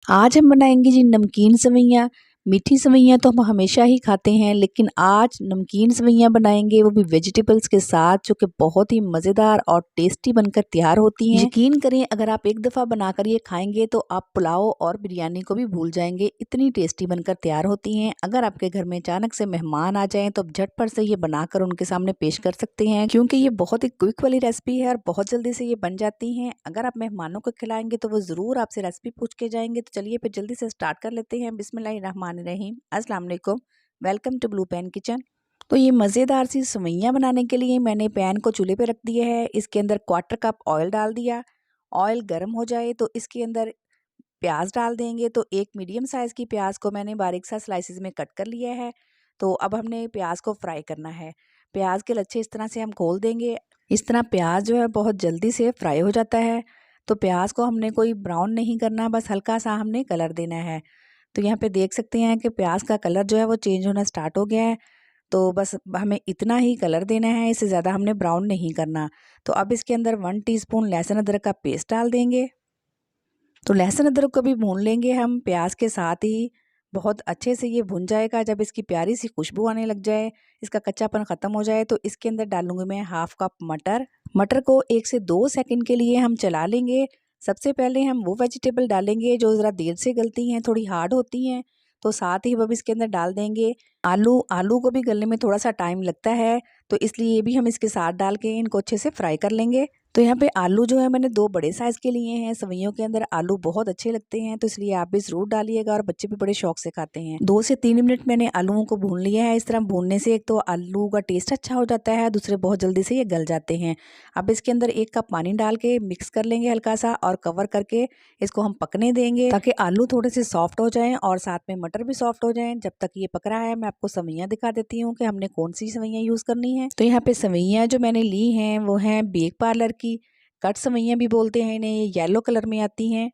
आज हम बनाएंगे जी नमकीन सेवइयाँ। मीठी सेवइयाँ तो हम हमेशा ही खाते हैं, लेकिन आज नमकीन सेवइयाँ बनाएंगे, वो भी वेजिटेबल्स के साथ, जो कि बहुत ही मज़ेदार और टेस्टी बनकर तैयार होती हैं। यकीन करें, अगर आप एक दफ़ा बनाकर ये खाएंगे तो आप पुलाव और बिरयानी को भी भूल जाएंगे, इतनी टेस्टी बनकर तैयार होती हैं। अगर आपके घर में अचानक से मेहमान आ जाएं तो झटपट से ये बनाकर उनके सामने पेश कर सकते हैं, क्योंकि ये बहुत ही क्विक वाली रेसिपी है और बहुत जल्दी से ये बन जाती हैं। अगर आप मेहमानों को खिलाएंगे तो वो ज़रूर आपसे रेसिपी पूछ के जाएंगे। तो चलिए फिर जल्दी से स्टार्ट कर लेते हैं। बिस्मिल्लाहिर्रहमानिर्रहीम। अस्सलाम वालेकुम। Welcome to blue pan kitchen. तो ये मज़ेदार सी सेवइयाँ बनाने के लिए मैंने पैन को चूल्हे पे रख दिया है। इसके अंदर 1/4 कप ऑयल डाल दिया। ऑयल गर्म हो जाए तो इसके अंदर प्याज डाल देंगे। तो एक मीडियम साइज़ की प्याज को मैंने बारीक सा स्लाइसिस में कट कर लिया है। तो अब हमने प्याज को फ्राई करना है। प्याज के लच्छे इस तरह से हम खोल देंगे। इस तरह प्याज जो है बहुत जल्दी से फ्राई हो जाता है। तो प्याज को हमने कोई ब्राउन नहीं करना, बस हल्का सा हमने कलर देना है। तो यहाँ पे देख सकते हैं कि प्याज का कलर जो है वो चेंज होना स्टार्ट हो गया है। तो बस हमें इतना ही कलर देना है, इससे ज़्यादा हमने ब्राउन नहीं करना। तो अब इसके अंदर 1 टीस्पून लहसुन अदरक का पेस्ट डाल देंगे। तो लहसुन अदरक को भी भून लेंगे हम प्याज के साथ ही। बहुत अच्छे से ये भुन जाएगा। जब इसकी प्यारी सी खुशबू आने लग जाए, इसका कच्चापन ख़त्म हो जाए, तो इसके अंदर डालूंगी मैं 1/2 कप मटर। मटर को 1 से 2 सेकंड के लिए हम चला लेंगे। सबसे पहले हम वो वेजिटेबल डालेंगे जो ज़रा देर से गलती हैं, थोड़ी हार्ड होती हैं। तो साथ ही अब इसके अंदर डाल देंगे आलू। आलू को भी गलने में थोड़ा सा टाइम लगता है, तो इसलिए ये भी हम इसके साथ डाल के इनको अच्छे से फ्राई कर लेंगे। तो यहाँ पे आलू जो है मैंने 2 बड़े साइज़ के लिए हैं। सेवइयों के अंदर आलू बहुत अच्छे लगते हैं, तो इसलिए आप भी ज़रूर डालिएगा, और बच्चे भी बड़े शौक से खाते हैं। 2 से 3 मिनट मैंने आलूओं को भून लिया है। इस तरह भूनने से एक तो आलू का टेस्ट अच्छा हो जाता है, दूसरे बहुत जल्दी से ये गल जाते हैं। अब इसके अंदर 1 कप पानी डाल के मिक्स कर लेंगे हल्का सा, और कवर करके इसको हम पकने देंगे, ताकि आलू थोड़े से सॉफ्ट हो जाएं और साथ में मटर भी सॉफ्ट हो जाएं। जब तक ये पक रहा है, मैं आपको सेवइयाँ दिखा देती हूँ कि हमने कौन सी सेवइयाँ यूज़ करनी है। तो यहाँ पे सेवइयाँ जो मैंने ली हैं वो हैं बेक पार्लर की। कट सेवइयाँ भी बोलते हैं इन्हें, ये येलो कलर में आती हैं।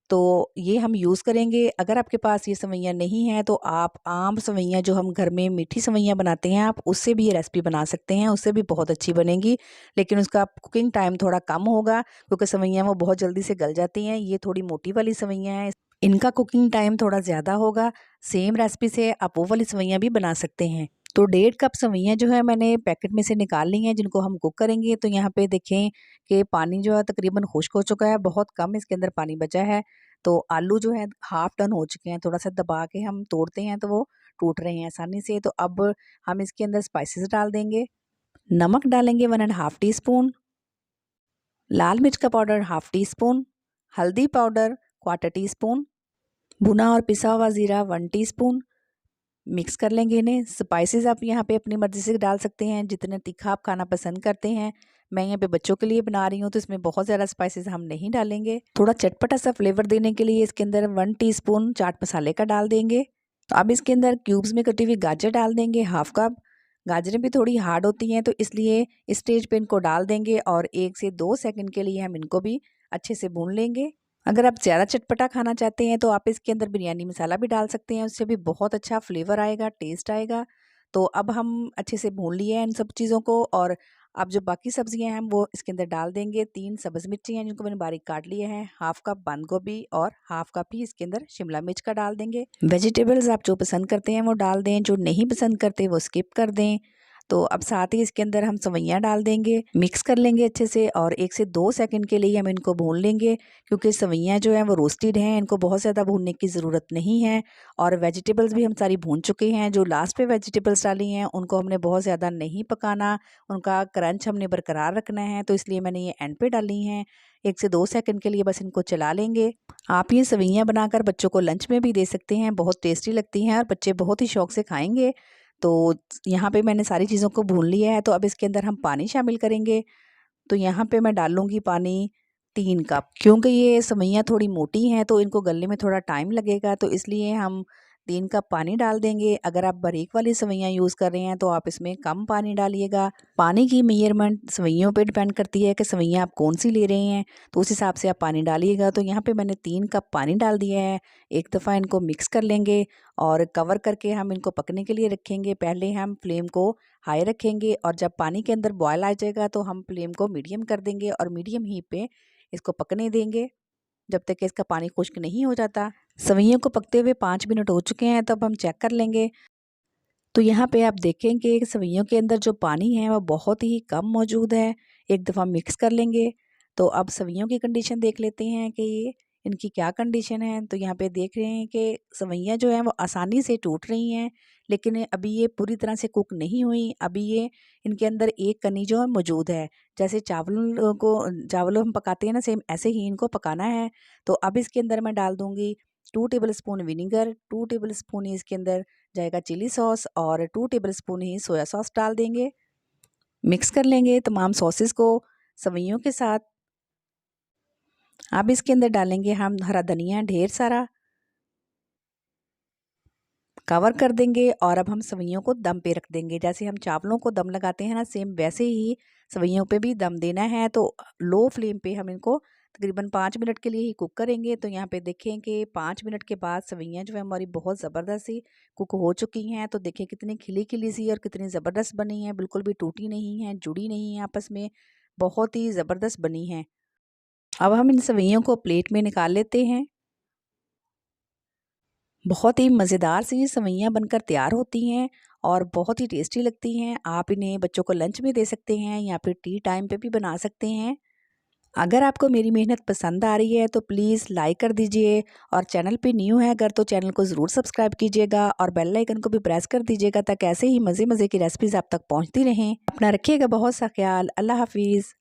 तो ये हम यूज़ करेंगे। अगर आपके पास ये सेवइयाँ नहीं हैं तो आप आम सेवइयाँ, जो हम घर में मीठी सेवइयाँ बनाते हैं, आप उससे भी ये रेसिपी बना सकते हैं, उससे भी बहुत अच्छी बनेगी। लेकिन उसका कुकिंग टाइम थोड़ा कम होगा, क्योंकि सेवइयाँ वो बहुत जल्दी से गल जाती हैं। ये थोड़ी मोटी वाली सेवइयाँ हैं, इनका कुकिंग टाइम थोड़ा ज़्यादा होगा। सेम रेसिपी से आप वो वाली सेवइयाँ भी बना सकते हैं। तो 1.5 कप सेवइयाँ जो है मैंने पैकेट में से निकाल ली हैं, जिनको हम कुक करेंगे। तो यहाँ पे देखें कि पानी जो है तकरीबन खुश्क हो चुका है, बहुत कम इसके अंदर पानी बचा है। तो आलू जो है हाफ डन हो चुके हैं, थोड़ा सा दबा के हम तोड़ते हैं तो वो टूट रहे हैं आसानी से। तो अब हम इसके अंदर स्पाइसेस डाल देंगे। नमक डालेंगे 1.5 टीस्पून, लाल मिर्च का पाउडर 1/2 टीस्पून, हल्दी पाउडर 1/4 टीस्पून, भुना और पिसा हुआ ज़ीरा 1 टीस्पून। मिक्स कर लेंगे इन्हें। स्पाइसेस आप यहाँ पे अपनी मर्ज़ी से डाल सकते हैं, जितना तीखा आप खाना पसंद करते हैं। मैं यहाँ पे बच्चों के लिए बना रही हूँ, तो इसमें बहुत ज़्यादा स्पाइसेस हम नहीं डालेंगे। थोड़ा चटपटा सा फ्लेवर देने के लिए इसके अंदर 1 टीस्पून चाट मसाले का डाल देंगे। तो अब इसके अंदर क्यूब्स में कटी हुई गाजर डाल देंगे, 1/2 कप। गाजरें भी थोड़ी हार्ड होती हैं, तो इसलिए इस स्टेज पे इनको डाल देंगे, और 1 से 2 सेकंड के लिए हम इनको भी अच्छे से भून लेंगे। अगर आप ज़्यादा चटपटा खाना चाहते हैं तो आप इसके अंदर बिरयानी मसाला भी डाल सकते हैं, उससे भी बहुत अच्छा फ्लेवर आएगा, टेस्ट आएगा। तो अब हम अच्छे से भून लिए हैं इन सब चीज़ों को, और अब जो बाकी सब्जियां हैं वो इसके अंदर डाल देंगे। 3 सब्ज़ मिर्ची हैं जिनको मैंने बारीक काट लिए हैं, 1/2 कप बंद गोभी, और 1/2 कप ही इसके अंदर शिमला मिर्च का डाल देंगे। वेजिटेबल्स आप जो पसंद करते हैं वो डाल दें, जो नहीं पसंद करते वो स्किप कर दें। तो अब साथ ही इसके अंदर हम सेवइयाँ डाल देंगे, मिक्स कर लेंगे अच्छे से, और 1 से 2 सेकंड के लिए हम इनको भून लेंगे, क्योंकि सेवइयाँ जो हैं वो रोस्टेड हैं, इनको बहुत ज़्यादा भूनने की ज़रूरत नहीं है। और वेजिटेबल्स भी हम सारी भून चुके हैं। जो लास्ट पे वेजिटेबल्स डाली हैं उनको हमने बहुत ज़्यादा नहीं पकाना, उनका क्रंच हमने बरकरार रखना है, तो इसलिए मैंने ये एंड पे डाली हैं। 1 से 2 सेकंड के लिए बस इनको चला लेंगे। आप ये सेवइयाँ बनाकर बच्चों को लंच में भी दे सकते हैं, बहुत टेस्टी लगती हैं और बच्चे बहुत ही शौक से खाएंगे। तो यहाँ पे मैंने सारी चीज़ों को भून लिया है। तो अब इसके अंदर हम पानी शामिल करेंगे। तो यहाँ पे मैं डालूँगी पानी 3 कप, क्योंकि ये सेवइयाँ थोड़ी मोटी हैं तो इनको गलने में थोड़ा टाइम लगेगा, तो इसलिए हम 3 कप पानी डाल देंगे। अगर आप बारीक वाली सेवइयाँ यूज़ कर रहे हैं तो आप इसमें कम पानी डालिएगा। पानी की मेजरमेंट सेवइयों पे डिपेंड करती है कि सेवइयाँ आप कौन-सी ले रहे हैं, तो उस हिसाब से आप पानी डालिएगा। तो यहाँ पे मैंने 3 कप पानी डाल दिया है। एक दफ़ा इनको मिक्स कर लेंगे, और कवर करके हम इनको पकने के लिए रखेंगे। पहले हम फ्लेम को हाई रखेंगे, और जब पानी के अंदर बॉयल आ जाएगा तो हम फ्लेम को मीडियम कर देंगे, और मीडियम हीट पे इसको पकने देंगे जब तक कि इसका पानी खुश्क नहीं हो जाता। सवैयों को पकते हुए 5 मिनट हो चुके हैं, तो अब हम चेक कर लेंगे। तो यहाँ पे आप देखेंगे कि सवैयों के अंदर जो पानी है वो बहुत ही कम मौजूद है। एक दफ़ा मिक्स कर लेंगे। तो अब सवैयों की कंडीशन देख लेते हैं कि ये इनकी क्या कंडीशन है। तो यहाँ पे देख रहे हैं कि सवैयाँ जो हैं वो आसानी से टूट रही हैं, लेकिन अभी ये पूरी तरह से कुक नहीं हुई। अभी ये इनके अंदर एक कनी जो है मौजूद है। जैसे चावल हम पकाते हैं ना, सेम ऐसे ही इनको पकाना है। तो अब इसके अंदर मैं डाल दूँगी 2 टेबलस्पून विनेगर, 2 टेबलस्पून ही इसके अंदर जाएगा चिली सॉस और 2 टेबलस्पून ही सोया सॉस डाल देंगे। मिक्स कर लेंगे तमाम सॉसेस को सवैयों के साथ। अब इसके अंदर डालेंगे हम हरा धनिया ढेर सारा, कवर कर देंगे और अब हम सवैयों को दम पे रख देंगे। जैसे हम चावलों को दम लगाते हैं ना, सेम वैसे ही सवैयों पे भी दम देना है। तो लो फ्लेम पे हम इनको तकरीबन 5 मिनट के लिए ही कुक करेंगे। तो यहाँ पे देखें कि 5 मिनट के बाद सवैयाँ जो है हमारी बहुत ज़बरदस्त सी कुक हो चुकी हैं। तो देखें कितनी खिली-खिली सी और कितनी ज़बरदस्त बनी हैं, बिल्कुल भी टूटी नहीं हैं, जुड़ी नहीं हैं आपस में, बहुत ही ज़बरदस्त बनी हैं। अब हम इन सवैयों को प्लेट में निकाल लेते हैं। बहुत ही मज़ेदार सी ये सवैयाँ बनकर तैयार होती हैं और बहुत ही टेस्टी लगती हैं। आप इन्हें बच्चों को लंच में दे सकते हैं या फिर टी टाइम पे भी बना सकते हैं। अगर आपको मेरी मेहनत पसंद आ रही है तो प्लीज़ लाइक कर दीजिए और चैनल पे न्यू है अगर, तो चैनल को ज़रूर सब्सक्राइब कीजिएगा और बेल आइकन को भी प्रेस कर दीजिएगा ताकि ऐसे ही मज़े-मज़े की रेसिपीज़ आप तक पहुँचती रहें। अपना रखिएगा बहुत सा ख्याल। अल्लाह हाफ़िज़।